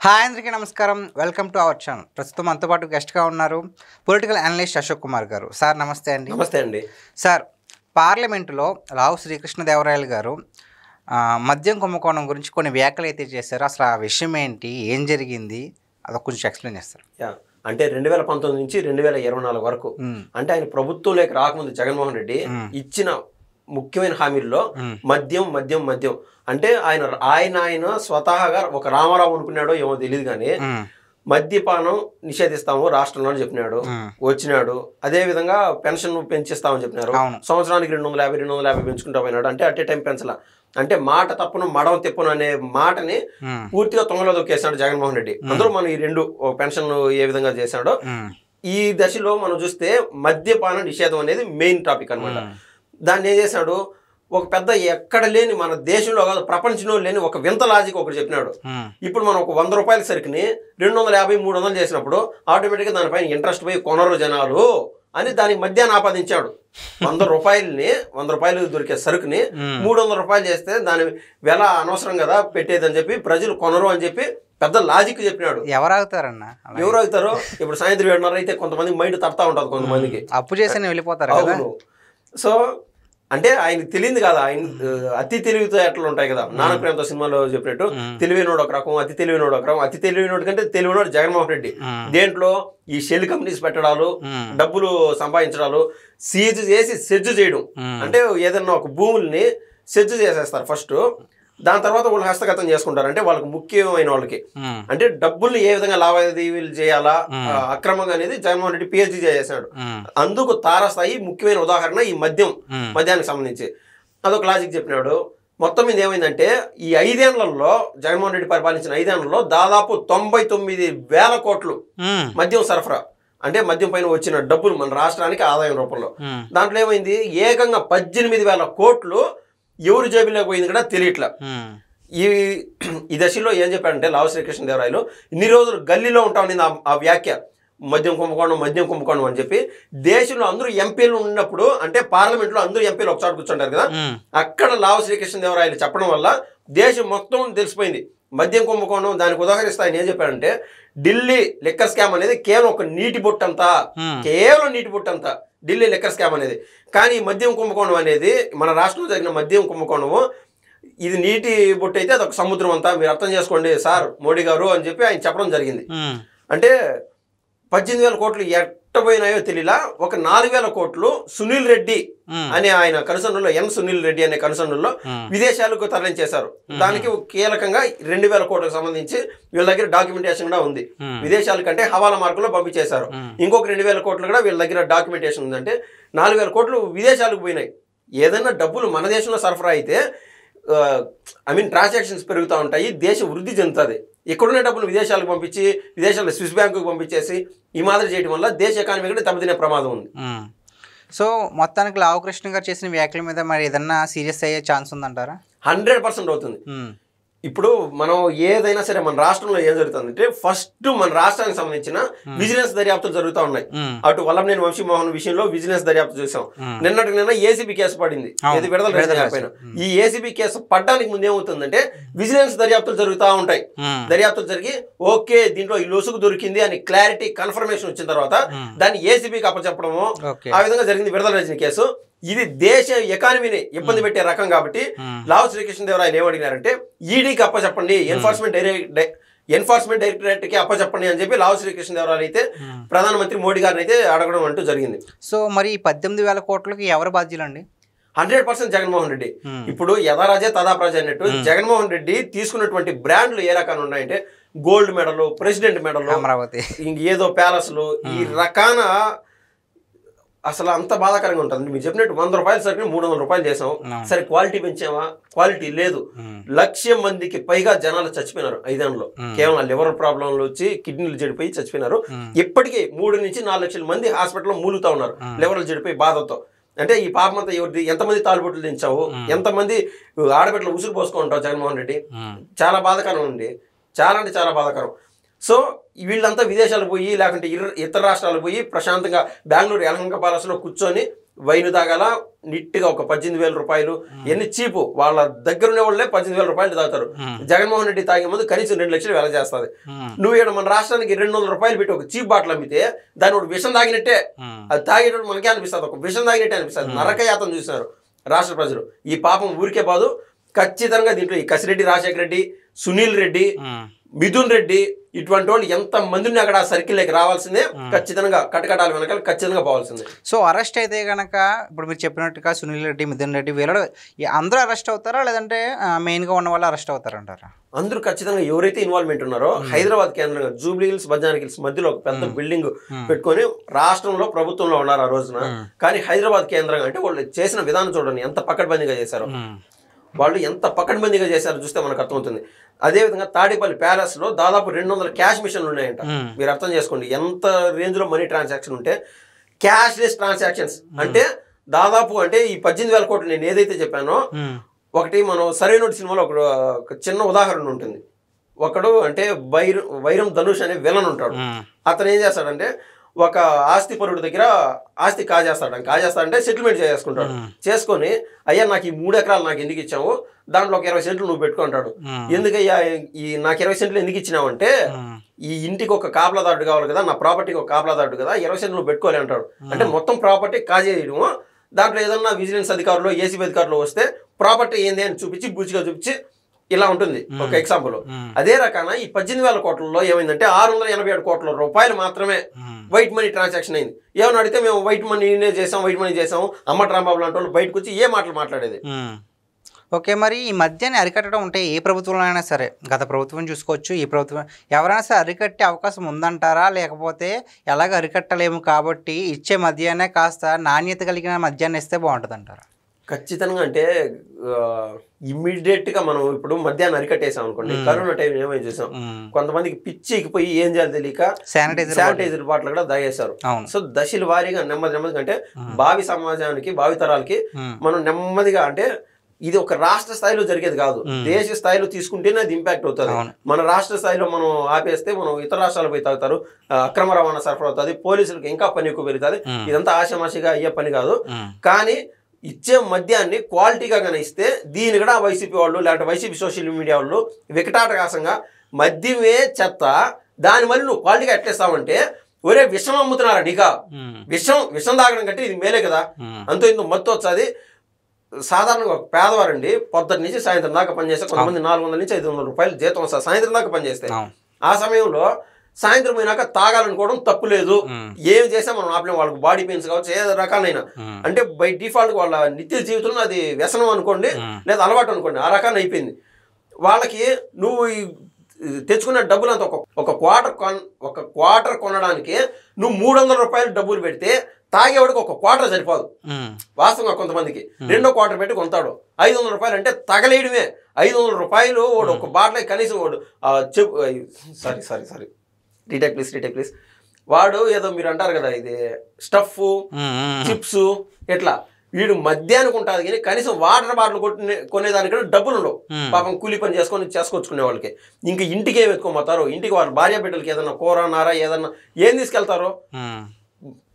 Hi అందరికీ నమస్కారం. Welcome to our channel. ప్రస్తుతం మనతో పాటు గెస్ట్గా ఉన్నారు పొలిటికల్ అనలిస్ట్ అశోక్ కుమార్ గారు. సార్ నమస్తే అండి. నమస్తే అండి. సార్, పార్లమెంటులో లావు శ్రీకృష్ణదేవరాయలు గారు మద్యం కుంభకోణం గురించి కొన్ని వ్యాఖ్యలు అయితే చేశారు. అసలు ఆ విషయం ఏంటి, ఏం జరిగింది, అదొక కొంచెం ఎక్స్ప్లెయిన్ చేస్తారు. అంటే 2019 నుంచి 2024 వరకు అంటే ఆయన ప్రభుత్వంలోకి రాకముందు జగన్మోహన్ రెడ్డి ఇచ్చిన ముఖ్యమైన హామీల్లో మద్యం మద్యం మద్యం అంటే ఆయన స్వతహాగా ఒక రామారావు అనుకున్నాడో ఏమో తెలియదు కానీ మద్యపానం నిషేధిస్తాము రాష్ట్రంలో చెప్పినాడు, వచ్చినాడు. అదే విధంగా పెన్షన్ పెంచిస్తామని చెప్పినారు. సంవత్సరానికి 250 పెంచుకుంటా పోయినాడు. అంటే అట్ ఏ టైం పెంచలా. అంటే మాట తప్పును మడవ తిప్పును అనే మాటని పూర్తిగా తొంగలో దొక్కేసాడు జగన్మోహన్ రెడ్డి. అందులో మనం ఈ రెండు పెన్షన్ ఏ విధంగా చేశాడో ఈ దశలో మనం చూస్తే మద్యపాన నిషేధం అనేది మెయిన్ టాపిక్ అనమాట. దాన్ని ఏం చేశాడు, ఒక పెద్ద ఎక్కడ లేని మన దేశంలో కాదు ప్రపంచంలో లేని ఒక వింత లాజిక్ ఒకటి చెప్పినాడు. ఇప్పుడు మనం ఒక 100 రూపాయల సరుకుని 250, 300 చేసినప్పుడు ఆటోమేటిక్గా దానిపైన ఇంట్రెస్ట్ పోయి కొనరు జనాలు అని దానికి మధ్యాహ్నం ఆపాదించాడు. 100 రూపాయలు దొరికే సరుకుని 300 రూపాయలు చేస్తే దాని వెల అనవసరం కదా పెట్టేదని చెప్పి ప్రజలు కొనరు అని చెప్పి పెద్ద లాజిక్ చెప్పినాడు. ఎవరు ఆగుతారన్న? ఎవరు ఆగుతారు? ఇప్పుడు సాయంత్రం 7:30 అయితే కొంతమంది మైండ్ తడతా ఉంటుంది, కొంతమందికి అప్పు చేసి వెళ్ళిపోతారు. అవును. సో అంటే ఆయన తెలియదు కదా, ఆయన అతి తెలివితో ఎట్లా ఉంటాయి కదా. నానప్రేమతో సినిమాలో చెప్పినట్టు తెలివైనోడు ఒక రకం, అతి తెలివైనోడు ఒక రకం. అతి తెలివైనోడు కంటే తెలివైనోడు జగన్మోహన్ రెడ్డి. దేంట్లో ఈ షెల్ కంపెనీస్ పెట్టడాలు, డబ్బులు సంపాదించడాలు, సీజ్ చేసి సెజ్జు చేయడం. అంటే ఏదన్నా ఒక భూముల్ని సెజ్జు చేసేస్తారు ఫస్ట్, దాని తర్వాత వాళ్ళు హస్తగతం చేసుకుంటారు. అంటే వాళ్ళకి ముఖ్యమైన వాళ్ళకి అంటే డబ్బుల్ని ఏ విధంగా లావాదేవీలు చేయాలా అక్రమంగా అనేది జగన్మోహన్ రెడ్డి పిహెచ్డి చేశాడు. అందుకు తారాస్థాయి ముఖ్యమైన ఉదాహరణ ఈ మద్యానికి సంబంధించి. అదొక లాజిక్ చెప్పినాడు. మొత్తం మీద ఏమైందంటే ఈ 5 ఏళ్లలో జగన్మోహన్ రెడ్డి పరిపాలించిన 5 ఏళ్లలో దాదాపు 99,000 కోట్లు మద్యం సరఫరా, అంటే మద్యం పైన వచ్చిన డబ్బులు మన రాష్ట్రానికి ఆదాయం రూపంలో. దాంట్లో ఏమైంది, ఏకంగా 18,000 కోట్లు ఎవరు జేబులోకి పోయింది కూడా తెలియట్లా. ఈ దశలో ఏం చెప్పాడంటే లావు శ్రీకృష్ణదేవరాయలు ఇన్ని రోజులు గల్లీలో ఉంటామని ఆ వ్యాఖ్య మద్యం కుంభకోణం అని చెప్పి దేశంలో అందరూ ఎంపీలు ఉన్నప్పుడు, అంటే పార్లమెంట్లో అందరూ ఎంపీలు ఒకచోట కూర్చుంటారు కదా, అక్కడ లావు శ్రీకృష్ణదేవరాయలు చెప్పడం వల్ల దేశం మొత్తం తెలిసిపోయింది మద్యం కుంభకోణం. దానికి ఉదాహరిస్తా ఆయన ఏం చెప్పాడంటే ఢిల్లీ లిక్కర్ స్కామ్ అనేది కేవలం ఒక నీటి బొట్టంతా, కేవలం నీటి బొట్టంతా ఢిల్లీ లిక్కర్ స్కామ్ అనేది. కానీ మద్యం కుంభకోణం అనేది మన రాష్ట్రంలో జరిగిన మద్యం కుంభకోణము ఇది నీటి బొట్టు అయితే అదొక సముద్రం అంతా, మీరు అర్థం చేసుకోండి సార్ మోడీ గారు అని చెప్పి ఆయన చెప్పడం జరిగింది. అంటే 18,000 కోట్లు ఎట్టబోయినాయో తెలియలా. ఒక 4,000 కోట్లు సునీల్ రెడ్డి అనే ఆయన కనుసన్నుల్లో, సునీల్ రెడ్డి అనే కనుసన్నుల్లో విదేశాలకు తరలించేశారు. దానికి కీలకంగా 2,000 కోట్లకు సంబంధించి వీళ్ళ దగ్గర డాక్యుమెంటేషన్ కూడా ఉంది. విదేశాల కంటే హవాలా మార్గంలో పంపించేశారు. ఇంకొక 2,000 కోట్లు కూడా వీళ్ళ దగ్గర డాక్యుమెంటేషన్ ఉంది. అంటే 4,000 కోట్లు విదేశాలకు పోయినాయి. ఏదైనా డబ్బులు మన దేశంలో సరఫరా అయితే ట్రాన్సాక్షన్స్ పెరుగుతూ ఉంటాయి, దేశం వృద్ధి చెందుతుంది. ఇక్కడున్న డబ్బులు విదేశాలకు పంపించి విదేశాల్లో స్విస్ బ్యాంకుకు పంపించేసి ఈ మాదిరి చేయడం వల్ల దేశ ఎకానమీ కూడా దెబ్బతినే ప్రమాదం ఉంది. సో మొత్తానికి లావు కృష్ణ గారు చేసిన వ్యాఖ్యల మీద మరి ఏదన్నా సీరియస్ అయ్యే ఛాన్స్ ఉందంటారా? 100% అవుతుంది. ఇప్పుడు మనం ఏదైనా సరే మన రాష్ట్రంలో ఏం జరుగుతుందంటే ఫస్ట్ మన రాష్ట్రానికి సంబంధించిన విజిలెన్స్ దర్యాప్తులు జరుగుతూ ఉన్నాయి. అటు వల్లభనేని వంశీమోహన్ విషయంలో విజిలెన్స్ దర్యాప్తు చూసాం. నిన్న ఏసీబీ కేసు పడింది, ఇది విడుదల పైన. ఈ ఏసీబీ కేసు పడ్డానికి ముందు ఏమవుతుందంటే విజిలెన్స్ దర్యాప్తులు జరుగుతూ ఉంటాయి. దర్యాప్తులు జరిగి ఓకే దీంట్లో ఈ లొసుగు దొరికింది అని క్లారిటీ కన్ఫర్మేషన్ వచ్చిన తర్వాత దాన్ని ఏసీబీకి అప్పచెప్పడము, ఆ విధంగా జరిగింది విడుదల రజని కేసు. ఇది దేశ ఎకానమీని ఇబ్బంది పెట్టే రకం కాబట్టి లావు శ్రీకృష్ణదేవరాయలు ఏమడిగారంటే ఈడీకి అప్పచెప్పండి, ఎన్ఫోర్స్మెంట్ డైరెక్టరేట్కి అప్పచెప్పండి అని చెప్పి లావు శ్రీకృష్ణదేవరాయలు అయితే ప్రధానమంత్రి మోడీ గారిని అయితే అడగడం అంటూ జరిగింది. సో మరి 18,000 కోట్లకి ఎవరు బాధ్యులండి? 100% జగన్మోహన్ రెడ్డి. ఇప్పుడు యథారాజే తదా ప్రజ అన్నట్టు జగన్మోహన్ రెడ్డి తీసుకున్నటువంటి బ్రాండ్లు ఏ రకాలు ఉన్నాయంటే gold medal, president medal, Amaravati, ఏదో ప్యాలెస్లు, ఈ రకాన అసలు అంత బాధాకరంగా ఉంటుంది. మీరు చెప్పినట్టు 100 రూపాయలు సరికి 300 రూపాయలు చేసాం. సరే క్వాలిటీ పెంచామా? క్వాలిటీ లేదు. 1,00,000 మందికి పైగా జనాలు చచ్చిపోయినారు 5 ఏళ్లలో. కేవలం లివర్ ప్రాబ్లంలు వచ్చి కిడ్నీలు చెడిపోయి చచ్చిపోయినారు. ఇప్పటికీ 3 నుంచి 4 లక్షల మంది హాస్పిటల్లో మూలుగుతూ ఉన్నారు లివర్లు చెడిపోయి బాధతో. అంటే ఈ పాపమంతా ఎవరిది? ఎంతమంది తాలుబొట్లు దించావు, ఎంతమంది ఆడబిడ్డలు ఉసురు పోసుకుంటావు జగన్మోహన్ రెడ్డి? చాలా బాధాకరం ఉంది, చాలా అంటే చాలా బాధాకరం. సో వీళ్ళంతా విదేశాలకు పోయి లేకుంటే ఇతర రాష్ట్రాలకు పోయి ప్రశాంతంగా బెంగళూరు యలహంక ప్యాలెస్లో కూర్చొని వైన్ తాగాల నీట్గా ఒక 18,000 రూపాయలు ఎన్ని చీపు వాళ్ళ దగ్గర ఉండే వాళ్ళే 18,000 రూపాయలు తాగుతారు. జగన్మోహన్ రెడ్డి తాగే ముందు కనీసం 2 లక్షలు వెల చేస్తుంది. నువ్వు ఇక్కడ మన రాష్ట్రానికి 200 రూపాయలు పెట్టి ఒక చీప్ బాటిల్ అమ్మితే దాని ఒక విషం తాగినట్టే, అది తాగేటప్పుడు మనకే అనిపిస్తుంది, ఒక విషం తాగినట్టే అనిపిస్తుంది. నరకయాతన చూసినారు రాష్ట్ర ప్రజలు. ఈ పాపం ఊరికే బాదు. ఖచ్చితంగా దీంట్లో ఈ కసిరెడ్డి రాజశేఖర రెడ్డి, సునీల్ రెడ్డి, మిథున్ రెడ్డి ఇటువంటి వాళ్ళు ఎంత మందిని అక్కడ సర్కిల్లోకి రావాల్సిందే. ఖచ్చితంగా కటకటాల వెనకాల ఖచ్చితంగా పోవాల్సిందే. సో అరెస్ట్ అయితే కనుక ఇప్పుడు మీరు చెప్పినట్టుగా సునీల్ రెడ్డి, మిథున్ రెడ్డి వీళ్ళు అందరూ అరెస్ట్ అవుతారా, లేదంటే మెయిన్గా ఉన్న వాళ్ళు అరెస్ట్ అవుతారంటారా? అందరూ ఖచ్చితంగా ఎవరైతే ఇన్వాల్వ్మెంట్ ఉన్నారో హైదరాబాద్ కేంద్రంగా జూబ్లీ హిల్స్, బజార్ హిల్స్ మధ్యలో ఒక పెద్ద బిల్డింగ్ పెట్టుకొని రాష్ట్రంలో ప్రభుత్వంలో ఉన్నారు ఆ రోజున. కానీ హైదరాబాద్ కేంద్రంగా అంటే వాళ్ళు చేసిన విధానం చూడండి ఎంత పకడ్బందీగా చేశారు. వాళ్ళు ఎంత పకడ్బందీగా చేశారో చూస్తే మనకు అర్థమవుతుంది. అదేవిధంగా తాడేపల్లి ప్యాలెస్లో దాదాపు 200 క్యాష్ మిషన్లు ఉన్నాయంట. మీరు అర్థం చేసుకోండి ఎంత రేంజ్లో మనీ ట్రాన్సాక్షన్ ఉంటే. క్యాష్లెస్ ట్రాన్సాక్షన్స్ అంటే దాదాపు అంటే ఈ 18,000 కోట్లు నేను ఏదైతే చెప్పానో, ఒకటి మనం సరైనోటి సినిమాలో ఒక చిన్న ఉదాహరణ ఉంటుంది. ఒకడు అంటే వైరం ధనుష్ అనే విలన్ ఉంటాడు. అతను ఏం చేస్తాడంటే ఒక ఆస్తి పరుడు దగ్గర ఆస్తి కాజేస్తాడంటే సెటిల్మెంట్ చేసుకుంటాడు. చేసుకొని అయ్యా నాకు ఈ 3 ఎకరాలు నాకు ఎందుకు ఇచ్చావు, దాంట్లో ఒక 20 సెంట్లు నువ్వు పెట్టుకుంటాడు. ఎందుకయ్యా ఈ నాకు 20 సెంట్లు ఎందుకు ఇచ్చినావు అంటే, ఈ ఇంటికి ఒక కాపలాదారుడు కావాలి కదా, నా ప్రాపర్టీకి ఒక కాపలాదారుడు కదా, 20 సెంట్లు నువ్వు పెట్టుకోలే అంటాడు. అంటే మొత్తం ప్రాపర్టీ కాజేయడము. దాంట్లో ఏదన్నా విజిలెన్స్ అధికారులు, ఏసీబీ అధికారులు వస్తే ప్రాపర్టీ ఏంది అని చూపించి బూచిగా చూపించి ఇలా ఉంటుంది ఒక ఎగ్జాంపుల్. అదే రకాన ఈ 18,000 కోట్లలో ఏమైందంటే 687 కోట్ల రూపాయలు మాత్రమే వైట్ మనీ ట్రాన్సాక్షన్ అయింది. ఏమని అడిగితే మేము వైట్ మనీనే చేసాం, వైట్ మనీ చేసాం, అమ్మటి రాంబాబు లాంటి వాళ్ళు బయటకు వచ్చి ఏ మాటలు మాట్లాడేది. ఓకే, మరి ఈ మద్యాన్ని అరికట్టడం ఉంటే ఏ ప్రభుత్వంలో అయినా సరే, గత ప్రభుత్వం చూసుకోవచ్చు, ఈ ప్రభుత్వం ఎవరైనా సరే అరికట్టే అవకాశం ఉందంటారా, లేకపోతే ఎలాగ అరికట్టలేము కాబట్టి ఇచ్చే మద్యాన్నే కాస్త నాణ్యత కలిగిన మద్యాన్ని ఇస్తే బాగుంటుంది అంటారా? ఖచ్చితంగా. అంటే ఇమ్మీడియట్ గా మనం ఇప్పుడు మధ్యాహ్నం అరికట్టేసాం అనుకోండి, కరోనా టైం ఏమైనా చూసాం, కొంతమందికి పిచ్చి ఎక్కిపోయి ఏం చేయాలి తెలియక శానిటైజర్ బాటిల్ కూడా దాగేశారు. సో దశల వారీగా నెమ్మదిగా అంటే భావి సమాజానికి, భావి తరాలకి మనం నెమ్మదిగా అంటే ఇది ఒక రాష్ట్ర స్థాయిలో జరిగేది కాదు, దేశ స్థాయిలో తీసుకుంటేనే అది ఇంపాక్ట్ అవుతుంది. మన రాష్ట్ర స్థాయిలో మనం ఆపేస్తే మనం ఇతర రాష్ట్రాలు పోయి తాగుతారు, అక్రమ రవాణా సరఫరా అవుతుంది, పోలీసులకు ఇంకా పని ఎక్కువ పెరుగుతుంది. ఇదంతా ఆశామాషిగా అయ్యే పని కాదు. కానీ ఇచ్చే మద్యాన్ని క్వాలిటీగా కానీ ఇస్తే దీని కూడా వైసీపీ వాళ్ళు లేకపోతే వైసీపీ సోషల్ మీడియా వాళ్ళు వికటాటకాసంగా మద్యమే చెత్త, దాని మళ్ళీ నువ్వు క్వాలిటీగా ఎట్లేస్తావంటే, ఒరే విషం అమ్ముతున్నారా నీకా, విషం తాగడం కంటే ఇది మేలే కదా, అంతో ఇంత మత్తు వచ్చేది. సాధారణంగా ఒక పేదవారండి పొద్దున్న నుంచి సాయంత్రం దాకా పనిచేస్తే కొంతమంది 400 నుంచి 500 రూపాయలు జీతం వస్తుంది సాయంత్రం దాకా పనిచేస్తే. ఆ సమయంలో సాయంత్రం పోయినాక తాగాలనుకోవడం తప్పు లేదు. ఏం చేసా మనం ఆపలేం. వాళ్ళకి బాడీ పెయిన్స్ కావచ్చు, ఏ రకాలైనా అంటే బై డిఫాల్ట్ వాళ్ళ నిత్య జీవితంలో అది వ్యసనం అనుకోండి, లేదా అలవాటు అనుకోండి, ఆ రకాన్ని అయిపోయింది వాళ్ళకి. నువ్వు తెచ్చుకున్న డబ్బులు అంతా ఒక క్వార్టర్ కొనడానికి నువ్వు 300 రూపాయలు డబ్బులు పెడితే తాగేవాడికి ఒక క్వార్టర్ సరిపోదు. వాస్తవంగా కొంతమందికి 2వ క్వార్టర్ పెట్టి కొంటాడు. 500 రూపాయలు అంటే తగలేయడమే. 500 రూపాయలు వాడు ఒక బాటిల్ కనీసం వాడు సారీ రీటేక్ ప్లీజ్ వాడు ఏదో మీరు అంటారు కదా ఇది స్టఫ్ చిప్స్ ఎట్లా వీడు మద్యానికి ఉంటుంది కానీ కనీసం వాటర్ బాటిల్ కొనేదానికంటే డబ్బులు ఉండవు. పాపం కూలి పని చేసుకొచ్చుకునే వాళ్ళకి. ఇంకా ఇంటికి ఏమి ఎత్తుకోమతారు, ఇంటికి వాళ్ళ భార్య బిడ్డలకి ఏదన్నా కూర నారా ఏదన్నా ఏం తీసుకెళ్తారో.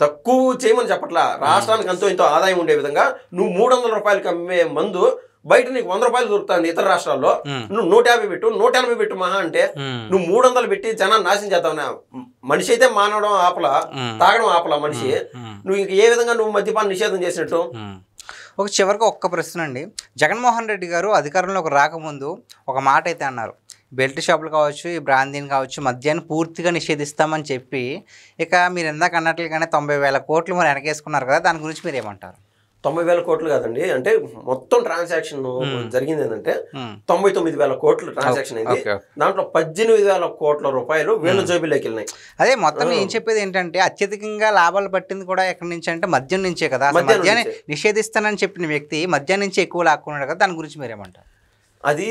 తక్కువ చేయమని చెప్పట్లా, రాష్ట్రానికి అంతో ఇంతో ఆదాయం ఉండే విధంగా నువ్వు 300 రూపాయలకి అమ్మే మందు బయట నీకు 100 రూపాయలు దొరుకుతుంది ఇతర రాష్ట్రాల్లో. నువ్వు 150 పెట్టు, 180 పెట్టు మహా అంటే, నువ్వు 300 పెట్టి జనాన్ని నాశనం చేస్తావు. మనిషి అయితే మానవడం ఆపలా, తాగడం ఆపలా మనిషి. నువ్వు ఇంక ఏ విధంగా నువ్వు మద్యపాన నిషేధం చేసినట్టు. ఒక చివరికి ఒక్క ప్రశ్న అండి. జగన్మోహన్ రెడ్డి గారు అధికారంలోకి రాకముందు ఒక మాట అయితే అన్నారు, బెల్ట్ షాపులు కావచ్చు, ఈ బ్రాందీని కావచ్చు, మద్యాన్ని పూర్తిగా నిషేధిస్తామని చెప్పి, ఇక మీరు ఇందాక అన్నట్లుగానే 90,000 కోట్లు మరి వెనకేసుకున్నారు కదా, దాని గురించి మీరు ఏమంటారు? 90,000 కోట్లు కాదండి, అంటే మొత్తం ట్రాన్సాక్షన్ జరిగింది ఏంటంటే 99,000 కోట్లు ట్రాన్సాక్షన్ అయింది. దాంట్లో 18,000 కోట్ల రూపాయలు వీళ్ళ జేబులోకి వెళ్ళినాయి. అదే మొత్తం నేను చెప్పేది ఏంటంటే అత్యధికంగా లాభాలు పట్టింది కూడా ఎక్కడి నుంచి అంటే మద్యం నుంచే కదా. మద్యాన్ని నిషేధిస్తానని చెప్పిన వ్యక్తి మద్యం నుంచి ఎక్కువ లాక్కున్నాడు కదా, దాని గురించి మీరేమంటారు? అది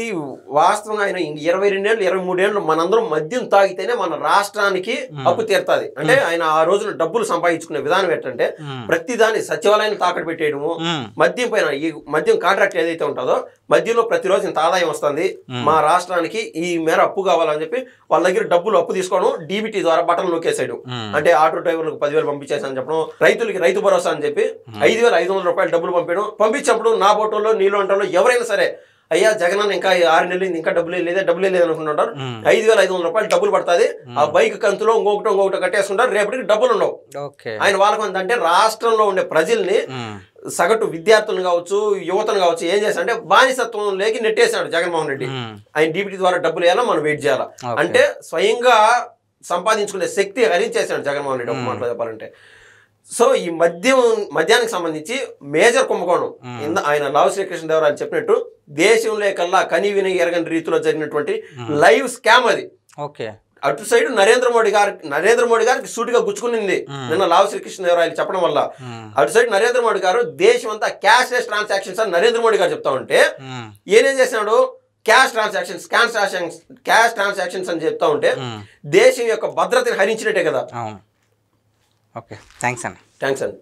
వాస్తవంగా ఆయన 22 ఏళ్ళు 23 ఏళ్ళు మనందరం మద్యం తాగితేనే మన రాష్ట్రానికి అప్పు తీరుతుంది. అంటే ఆయన ఆ రోజున డబ్బులు సంపాదించుకునే విధానం ఏంటంటే ప్రతిదాన్ని సచివాలయాన్ని తాకట్టు పెట్టేయడము, మద్యం పైన ఈ మద్యం కాంట్రాక్ట్ ఏదైతే ఉంటుందో మద్యంలో ప్రతిరోజు ఇంత ఆదాయం వస్తుంది, మా రాష్ట్రానికి ఈ మేర అప్పు కావాలని చెప్పి వాళ్ళ దగ్గర డబ్బులు అప్పు తీసుకోవడం, డీబీటీ ద్వారా బటన్ నొక్కేసాడు. అంటే ఆటో డ్రైవర్లకు 10,000 పంపించేసని చెప్పడం, రైతులకి రైతు భరోసా అని చెప్పి 5,500 రూపాయలు డబ్బులు పంపించడం. పంపించినప్పుడు నా బోటోలో నీళ్ళు అంటలో ఎవరైనా సరే అయ్యా జగన్ ఇంకా 6 నెలలు ఇంకా డబ్బులే లేదు అనుకుంటుంటారు. 5,500 రూపాయలు డబ్బులు పడుతుంది, ఆ బైక్ కంతులో ఇంకొకటి కట్టేసుకుంటారు, రేపటికి డబ్బులు ఉండవు. ఆయన వాళ్ళకు అంటే రాష్ట్రంలో ఉండే ప్రజల్ని సగటు విద్యార్థులను కావచ్చు యువతను కావచ్చు ఏం చేశాడంటే బానిసత్వం లేకి నెట్టేశాడు జగన్మోహన్ రెడ్డి. ఆయన డీబీటీ ద్వారా డబ్బులు వేయాలా, మనం వెయిట్ చేయాలా అంటే స్వయంగా సంపాదించుకునే శక్తి హరించేశాడు జగన్మోహన్ రెడ్డి ఒక మాటలో చెప్పాలంటే. సో ఈ మద్యానికి సంబంధించి మేజర్ కుంభకోణం ఆయన లావు శ్రీకృష్ణదేవరాయలు చెప్పినట్టు దేశంలో కల్లా కని విని ఎరగని రీతిలో జరిగినటువంటి లైవ్ స్కామ్ అది. అటు సైడ్ నరేంద్ర మోడీ గారికి సూటిగా గుచ్చుకునింది నిన్న లావు శ్రీకృష్ణదేవరాయలు చెప్పడం వల్ల. అటు సైడ్ నరేంద్ర మోడీ గారు దేశం అంతా క్యాష్ లెస్ ట్రాన్సాక్షన్స్ అని నరేంద్ర మోడీ గారు చెప్తా ఉంటే ఏనేం చేసినాడు, క్యాష్ ట్రాన్సాక్షన్స్ అని చెప్తా ఉంటే దేశం యొక్క భద్రతని హరించినట్టే కదా. ఓకే, థ్యాంక్స్ అండి.